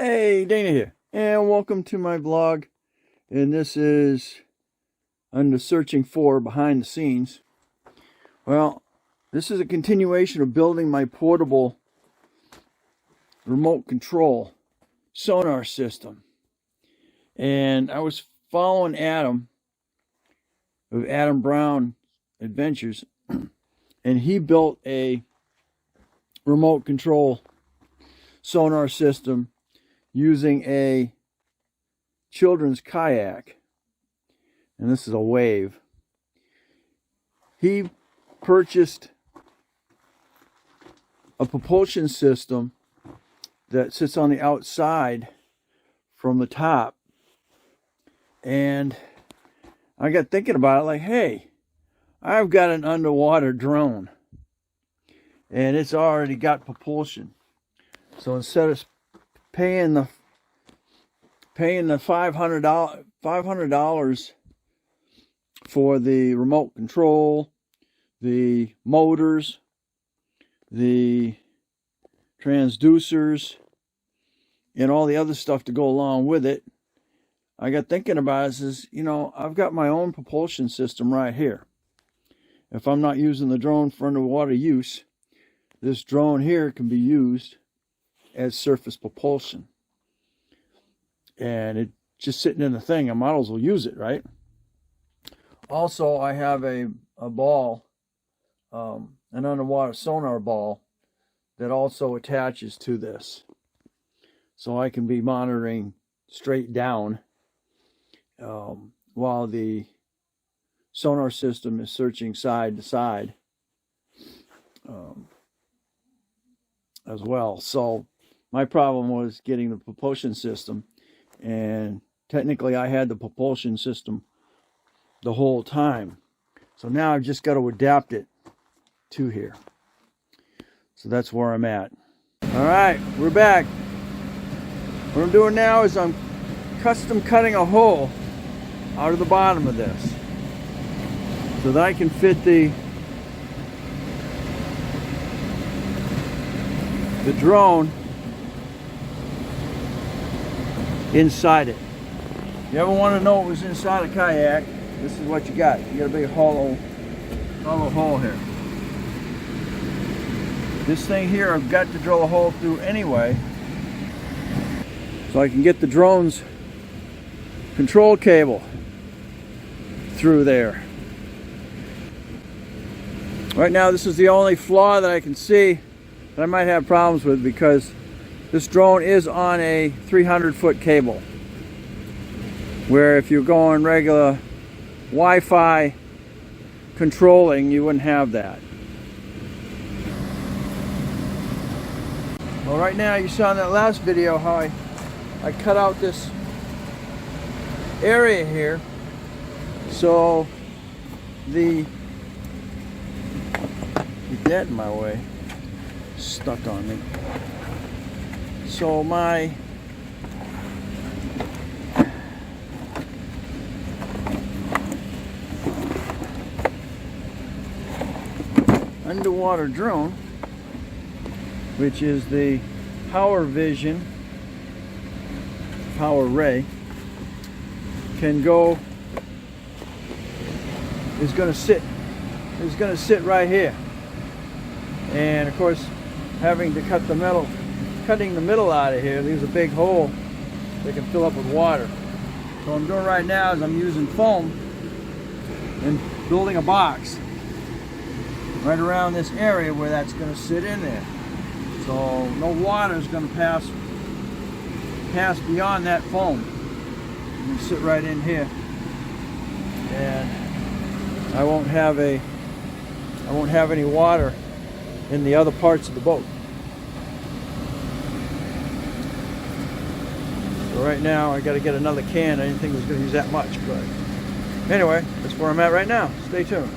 Hey, Dana here, and welcome to my vlog. And this is under searching for behind the scenes. Well, this is a continuation of building my portable remote control sonar system. And I was following Adam of Adam Brown Adventures, and he built a remote control sonar system using a children's kayak, and this is a wave. He purchased a propulsion system that sits on the outside from the top, and I got thinking about it, like, hey, I've got an underwater drone and it's already got propulsion. So instead of paying the $500 for the remote control, the motors, the transducers, and all the other stuff to go along with it, I got thinking about it. Says, you know, I've got my own propulsion system right here. If I'm not using the drone for underwater use, this drone here can be used as surface propulsion. And it just sitting in the thing, I might as well use it, right? Also, I have a ball, an underwater sonar ball that also attaches to this. So I can be monitoring straight down while the sonar system is searching side to side as well. So my problem was getting the propulsion system, and technically I had the propulsion system the whole time. So now I've just got to adapt it to here. So that's where I'm at. All right, we're back. What I'm doing now is I'm custom cutting a hole out of the bottom of this so that I can fit the drone inside it. You ever want to know what was inside a kayak? This is what you got. You got a big hollow hole here. This thing here I've got to drill a hole through anyway, so I can get the drone's control cable through there. Right now this is the only flaw that I can see that I might have problems with, because this drone is on a 300-foot cable, where if you're going regular Wi-Fi controlling, you wouldn't have that. Well, right now you saw in that last video how I cut out this area here, so get that in my way, stuck on me. So my underwater drone, which is the Power Vision Power Ray, is going to sit right here. And of course, having to cutting the middle out of here leaves a big hole that can fill up with water. So what I'm doing right now is I'm using foam and building a box right around this area where that's going to sit in there. So no water is going to pass beyond that foam. It's going to sit right in here, and I won't have any water in the other parts of the boat. So right now I got to get another can. I didn't think it was going to use that much, but anyway, that's where I'm at right now. Stay tuned.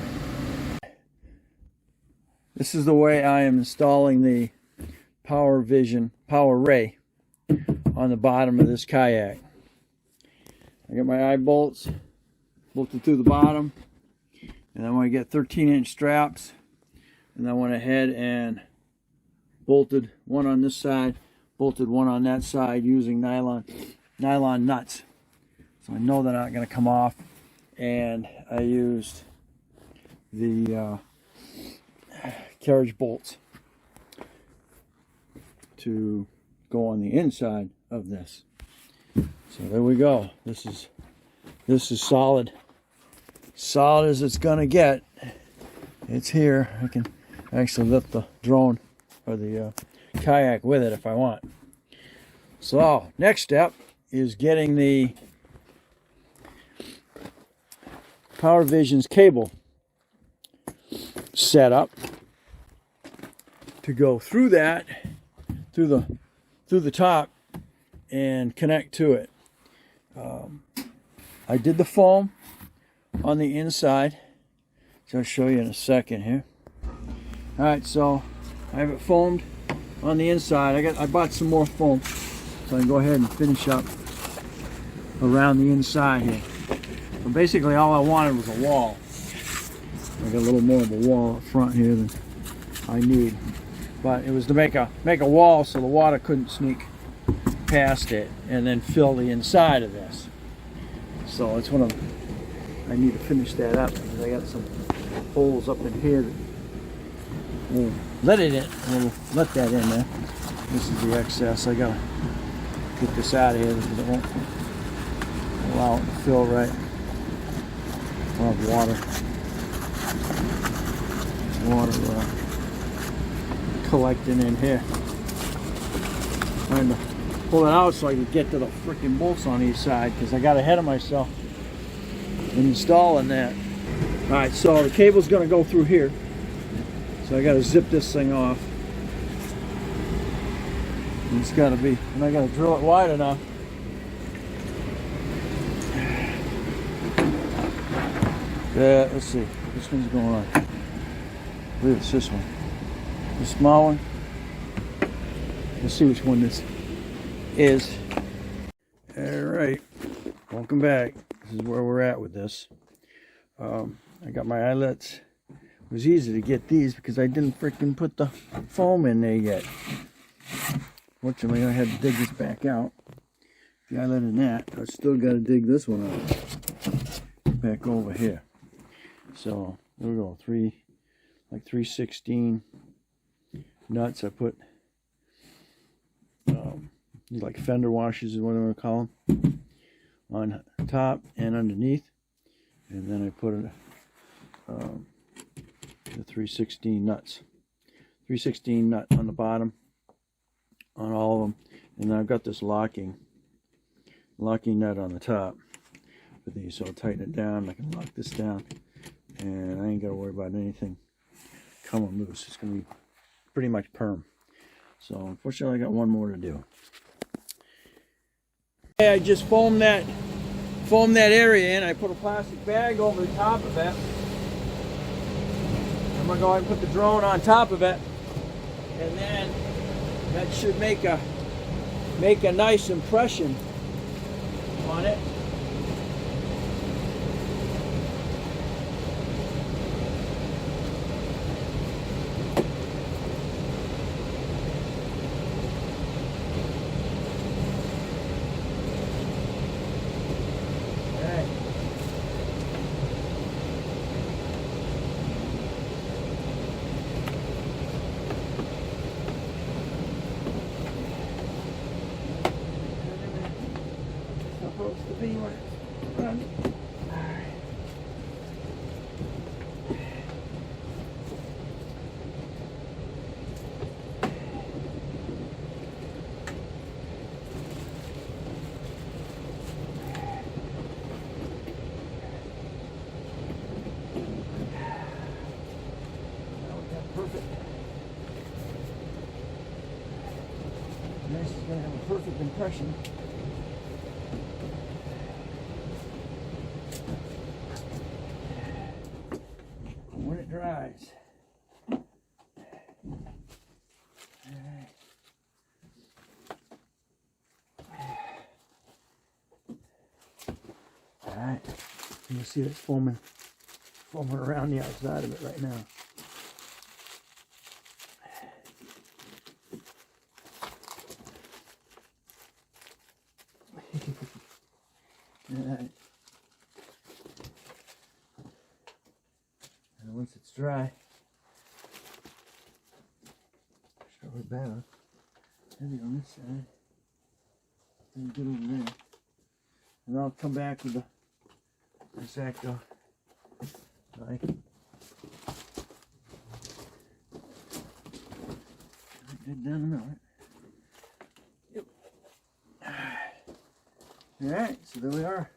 This is the way I am installing the Power Ray on the bottom of this kayak. I got my eye bolts bolted through the bottom, and then I get 13-inch straps, and I went ahead and bolted one on this side, bolted one on that side using nylon nuts. So I know they're not going to come off. And I used the carriage bolts to go on the inside of this. So there we go. This is solid as it's gonna get. It's here. I can actually lift the drone or the kayak with it if I want. So next step is getting the Power Visions cable set up to go through that, through the top, and connect to it. I did the foam on the inside, so I'll show you in a second here. All right, so I have it foamed on the inside. I bought some more foam, so I can go ahead and finish up around the inside here. But basically, all I wanted was a wall. I got a little more of a wall up front here than I need, but it was to make a wall so the water couldn't sneak past it and then fill the inside of this. So it's I need to finish that up because I got some holes up in here that we'll let that in there. This is the excess. I gotta get this out of here because it won't allow it to fill right. I'll have water collecting in here. Trying to pull it out so I can get to the freaking bolts on each side because I got ahead of myself in installing that. Alright, so the cable's going to go through here. So I got to zip this thing off. And it's got to be, and I got to drill it wide enough. Yeah, let's see. This one's going on. I believe it's this one. The small one. Let's see which one this is. Alright, welcome back. This is where we're at with this. I got my eyelets. It was easy to get these because I didn't freaking put the foam in there yet. Fortunately, I had to dig this back out. The eyelet in that, I still got to dig this one out. Back over here. So there we go. 3/16 nuts. I put like fender washers is what I'm going to call them, on top and underneath, and then I put the 3/16 nuts, 3/16 nut on the bottom on all of them, and then I've got this locking nut on the top for these, so I'll tighten it down. I can lock this down, and I ain't got to worry about anything coming loose. It's going to be pretty much perm. So unfortunately, I got one more to do. I just foamed that area in. I put a plastic bag over the top of it. I'm gonna go ahead and put the drone on top of it, and then that should make a nice impression on it. Supposed to be where it's run. Alright. Now we got perfect. This is going to have a perfect impression. When it dries. Alright, you can see it's foaming around the outside of it right now. And once it's dry, start with better. Heavy on this side. Then get over there. And I'll come back with the X-Acto knife. Get down the middle. Yep. Alright, so there we are.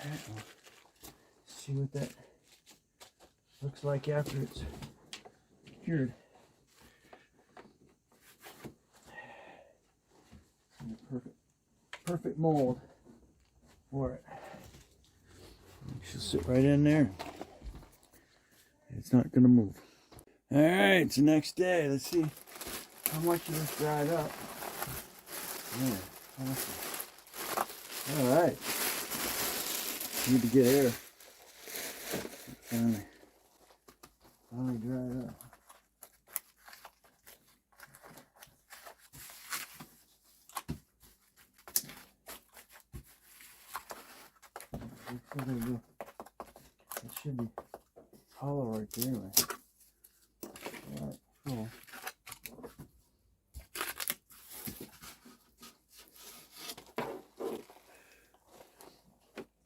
Alright, we'll see what that looks like after it's cured. Perfect mold for it. It should sit right in there. It's not going to move. All right, it's the next day. Let's see how much of this dried up. Yeah, awesome. All right. Need to get air. Finally dried up. It should be hollow right there anyway. Alright, cool.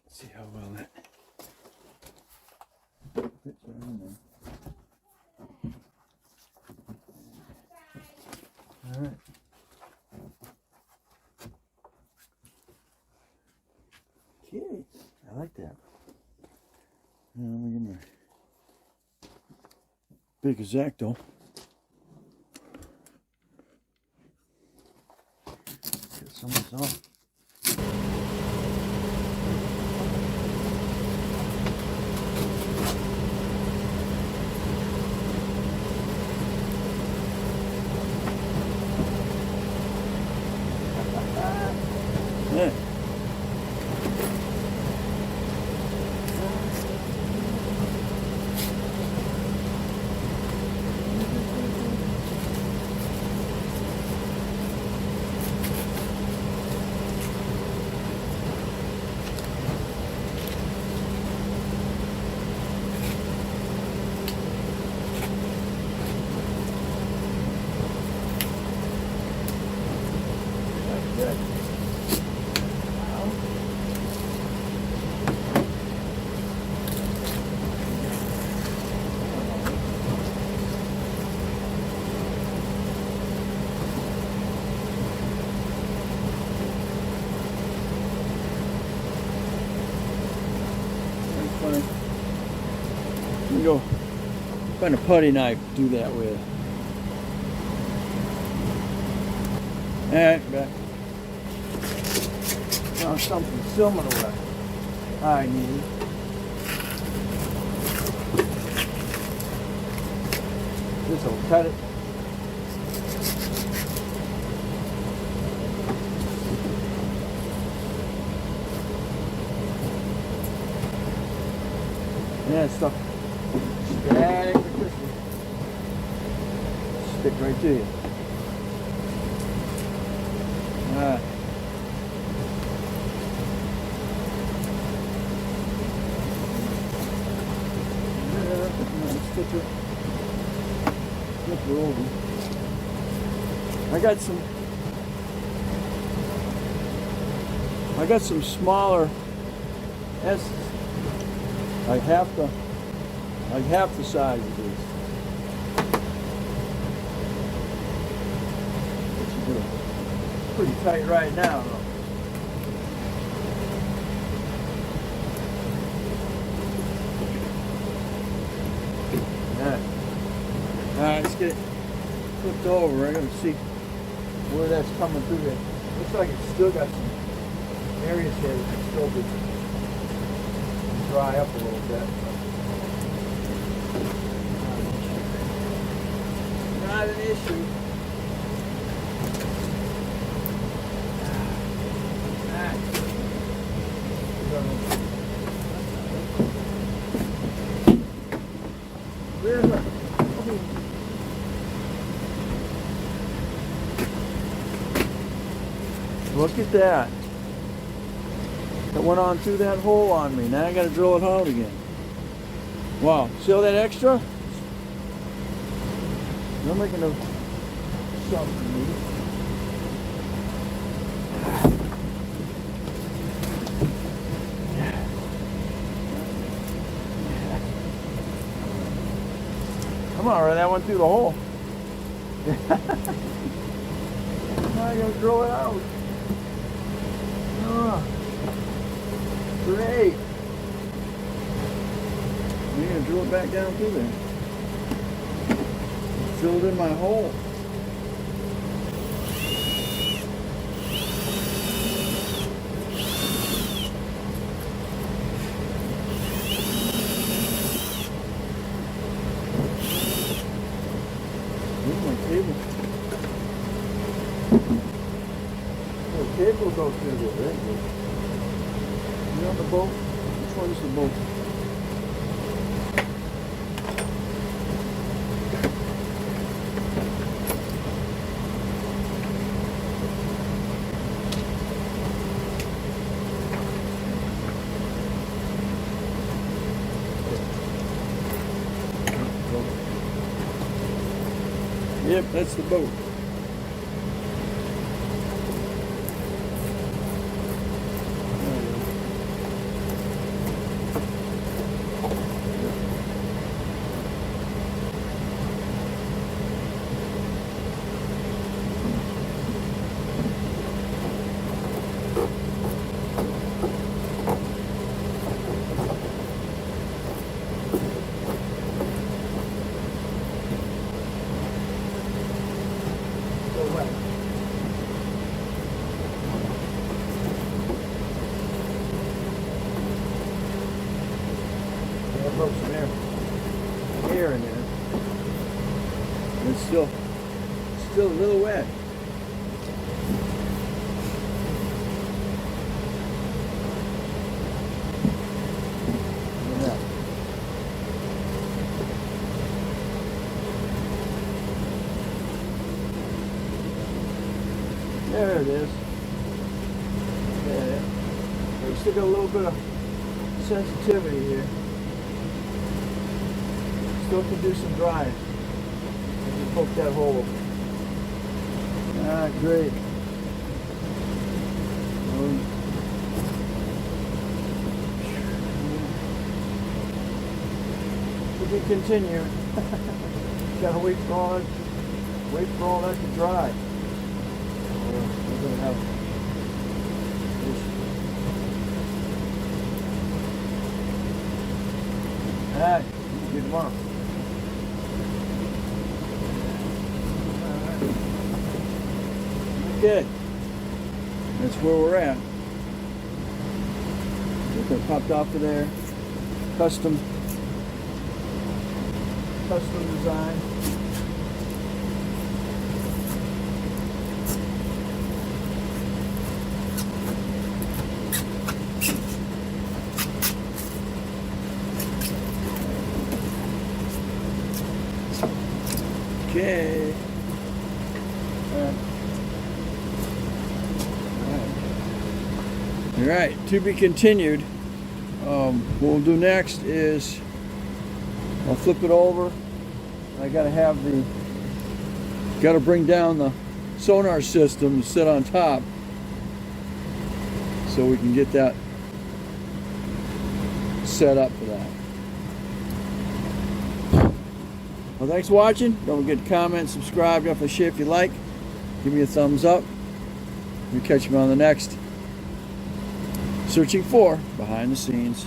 Let's see how well that fits right in there. Alright. Okay, I like that. Now let me get my big X-Acto. Get some of this off. Yeah. You go find a putty knife to do that with. Alright, back. Now something similar to what I need. This will cut it. Yeah, stuff static electricity. Stick right to you. Alright. Flip her over. I got some smaller S's. Like half the size of these. Pretty tight right now, though. Alright, let's get it flipped over. I gotta see where that's coming through there. Looks like it's still got some areas here that can still be dry up a little bit. Not an issue. Look at that. That went on through that hole on me. Now I gotta drill it out again. Wow. See all that extra? They're making a something. Come on, Ray, that went through the hole. Now I gotta drill it out. Oh, great. I'm gonna drill it back down through there. Filled in my hole. Cable. Oh, cable goes through there. There you go. You on the boat? Which one's the boat? Yep, that's the boat. Broke some air in there. It's still a little wet. Yeah. There it is. Yeah. We still got a little bit of sensitivity here. Still can do some drying. Just poke that hole. Ah, great. To be continued. Gotta wait for all that to dry. We're gonna have alright, see you tomorrow. Okay, that's where we're at. It popped off of there. Custom design. Okay. All right, to be continued. What we'll do next is I'll flip it over. I gotta bring down the sonar system to sit on top so we can get that set up for that. Well, thanks for watching. Don't forget to comment, subscribe, definitely share if you like. Give me a thumbs up. You'll catch me on the next Searching for Behind the Scenes.